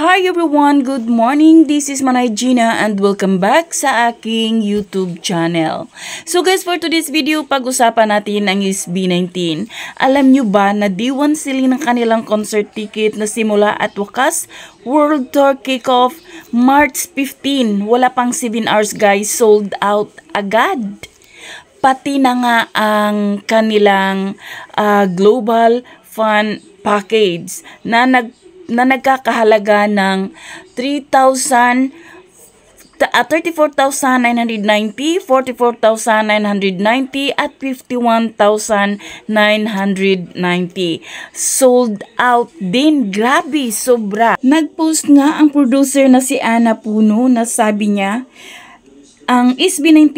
Hi everyone! Good morning! This is Manay Gina and welcome back sa aking YouTube channel. So guys, for today's video, pag-usapan natin ang SB19. Alam nyo ba na D1 selling ng kanilang concert ticket na simula at wakas? World Tour Kickoff March 15. Wala pang 7 hours guys, sold out agad. Pati na nga ang kanilang global fun package na nagkakahalaga ng 34,990, 44,990 at 51,990. Sold out din. Grabe, sobra. Nag-post nga ang producer na si Ana Puno na sabi niya, ang SB19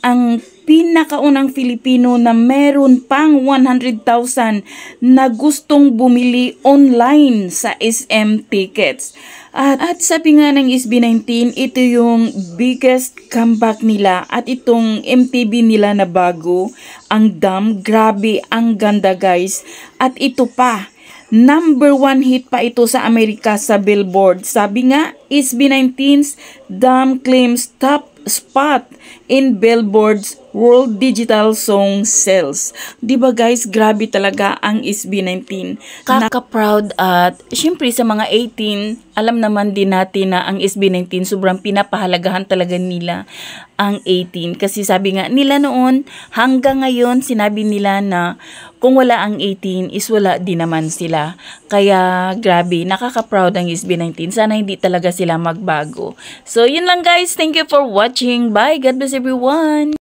ang pinakaunang Filipino na meron pang 100,000 na gustong bumili online sa SM Tickets. At sabi nga ng SB19, ito yung biggest comeback nila at itong MTV nila na bago, ang Damn. Grabe, ang ganda guys. At ito pa, number 1 hit pa ito sa Amerika sa Billboard. Sabi nga, SB19's Damn claims top spot in Billboard's World Digital Song Sales. Diba guys, grabe talaga ang SB19. Kaka-proud at syempre sa mga 18, alam naman din natin na ang SB19 sobrang pinapahalagahan talaga nila ang 18. Kasi sabi nga nila noon, hanggang ngayon sinabi nila na kung wala ang 18 is wala din naman sila. Kaya grabe, nakaka-proud ang SB19. Sana hindi talaga sila magbago. So yun lang guys, thank you for watching. Bye, God bless everyone.